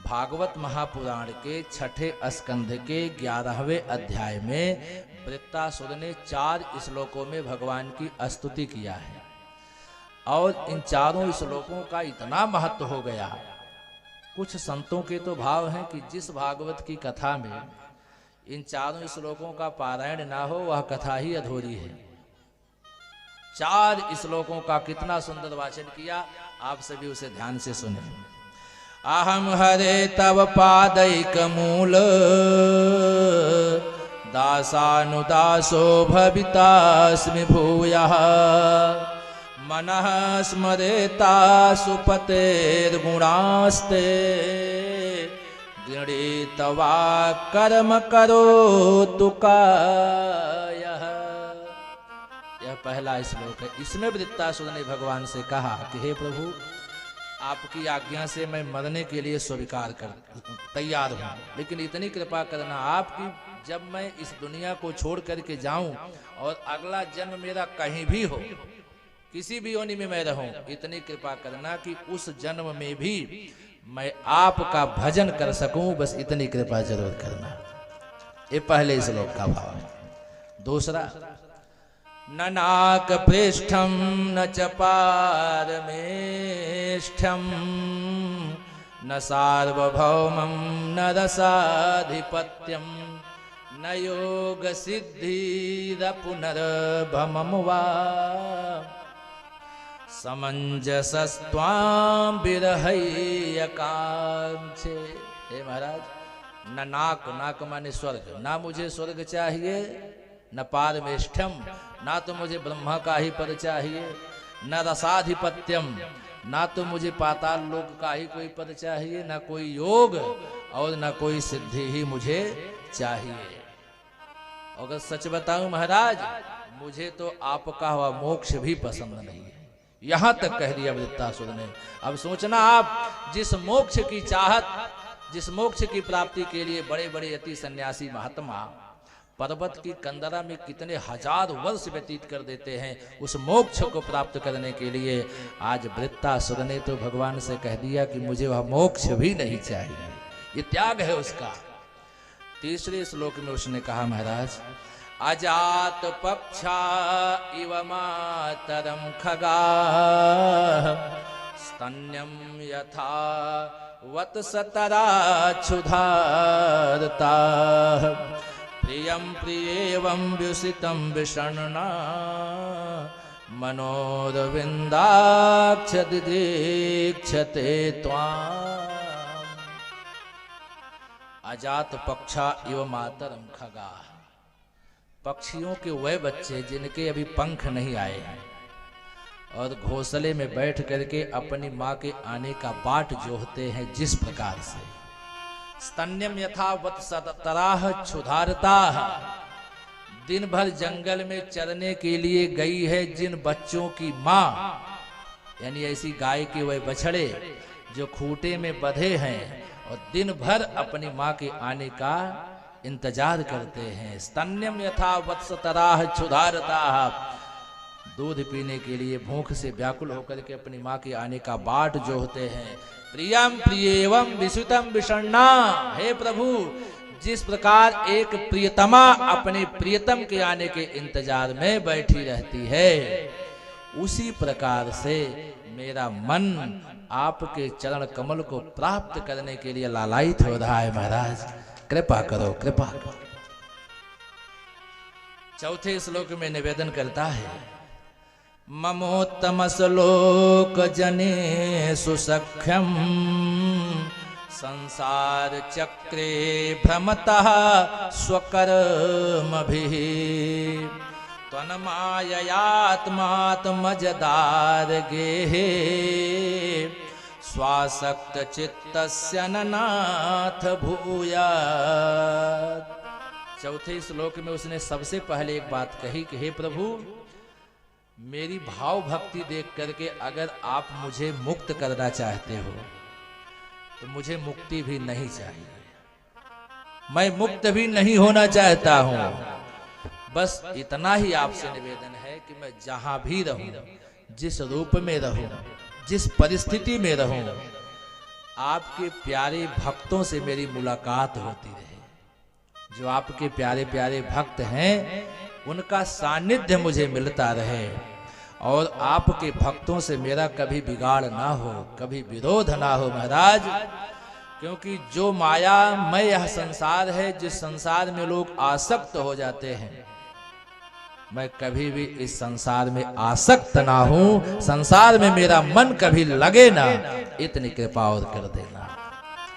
भागवत महापुराण के छठे स्कंध के 11वें अध्याय में वृत्तासुर ने 4 श्लोकों में भगवान की स्तुति किया है और इन चारों श्लोकों का इतना महत्व हो गया। कुछ संतों के तो भाव हैं कि जिस भागवत की कथा में इन चारों श्लोकों का पारायण ना हो वह कथा ही अधूरी है। 4 श्लोकों का कितना सुंदर वाचन किया, आप सभी उसे ध्यान से सुने। अहम हरे तव पादैक मूल दासानुदासो भवितास्मि भूयः मनः स्मरेता सुपतेर्गुणास्ते गृणीत्वा कर्म करोतु कायः। यह पहला श्लोक है। इसमें वृत्तासुर ने भगवान से कहा कि हे प्रभु, आपकी आज्ञा से मैं मरने के लिए स्वीकार कर तैयार हूँ, लेकिन इतनी कृपा करना आपकी, जब मैं इस दुनिया को छोड़ करके जाऊं और अगला जन्म मेरा कहीं भी हो, किसी भी योनि में मैं रहूं, इतनी कृपा करना कि उस जन्म में भी मैं आपका भजन कर सकूं, बस इतनी कृपा जरूर करना। ये पहले श्लोक का भाव है। दूसरा, न नाक पृष्ठम न च पारमेष्ठम न सार्वभौमं न रसाधिपत्यम न योग सिद्धिर पुनर्भमं वा समंजसस्त्वां विरहैय कांक्षे। हे महाराज, न नाक, नाक माने स्वर्ग, ना मुझे स्वर्ग चाहिए, न पारमेष्ठम, ना तो मुझे ब्रह्मा का ही पद चाहिए, न रसाधिपत्यम, ना तो मुझे पाताल लोक का ही कोई पद चाहिए, न कोई योग और न कोई सिद्धि ही मुझे चाहिए। अगर सच बताऊं महाराज, मुझे तो आपका हुआ मोक्ष भी पसंद नहीं है। यहां तक कह दिया वृत्तासुर ने। अब सोचना आप, जिस मोक्ष की चाहत, जिस मोक्ष की प्राप्ति के लिए बड़े बड़े यति सन्यासी महात्मा पर्वत की कंदरा में कितने हजार वर्ष व्यतीत कर देते हैं उस मोक्ष को प्राप्त करने के लिए, आज वृत्तासुर ने तो भगवान से कह दिया कि मुझे वह मोक्ष भी नहीं चाहिए। ये त्याग है उसका। तीसरे श्लोक में उसने कहा, महाराज, अजात पक्षा इव मातरम खगाः स्तन्यम यथा वत्सतरा क्षुधार्ताः प्रियं प्रियेवं व्युसितं विषण्णा मनोरविन्दाक्ष दिदीक्षते त्वाम्। अजात पक्षा इव मातरम खगाः, पक्षियों के वह बच्चे जिनके अभी पंख नहीं आए हैं और घोंसले में बैठ करके अपनी माँ के आने का बाट जोहते हैं, जिस प्रकार से स्तन्यम यथा वत्सतराः क्षुधार्ताः, दिन भर जंगल में चरने के लिए गई है जिन बच्चों की माँ, यानी ऐसी गाय के वह बछड़े जो खूंटे में बंधे हैं और दिन भर अपनी माँ के आने का इंतजार करते हैं। स्तन्यम यथा वत्सतराः क्षुधार्ताः, दूध पीने के लिए भूख से व्याकुल होकर के अपनी माँ के आने का बाट जोहते हैं। प्रियम प्रियेवं विसुतम विषण्णा, हे प्रभु, जिस प्रकार एक प्रियतमा अपने प्रियतम के आने के इंतजार में बैठी रहती है, उसी प्रकार से मेरा मन आपके चरण कमल को प्राप्त करने के लिए लालायित हो रहा है। महाराज, कृपा करो, कृपा करो। चौथे श्लोक में निवेदन करता है, ममोत्तम श्लोक जने सुसख्यम संसार चक्रे भ्रमतः स्वकर्मभिः त्वन्माययात्मात्मजदार गेहे स्वासक्त चित्तस्य ननाथ भूयात्। चौथे श्लोक में उसने सबसे पहले एक बात कही कि हे प्रभु, मेरी भाव भक्ति देख करके अगर आप मुझे मुक्त करना चाहते हो तो मुझे मुक्ति भी नहीं चाहिए, मैं मुक्त भी नहीं होना चाहता हूं। बस इतना ही आपसे निवेदन है कि मैं जहां भी रहूं, जिस रूप में रहूं, जिस परिस्थिति में रहूं, आपके प्यारे भक्तों से मेरी मुलाकात होती रहे। जो आपके प्यारे प्यारे भक्त हैं उनका सानिध्य मुझे मिलता रहे और आपके भक्तों से मेरा कभी बिगाड़ ना हो, कभी विरोध ना हो महाराज। क्योंकि जो मायामय यह संसार है, जिस संसार में लोग आसक्त हो जाते हैं, मैं कभी भी इस संसार में आसक्त ना हूं, संसार में मेरा मन कभी लगे ना, इतनी कृपा और कर देना।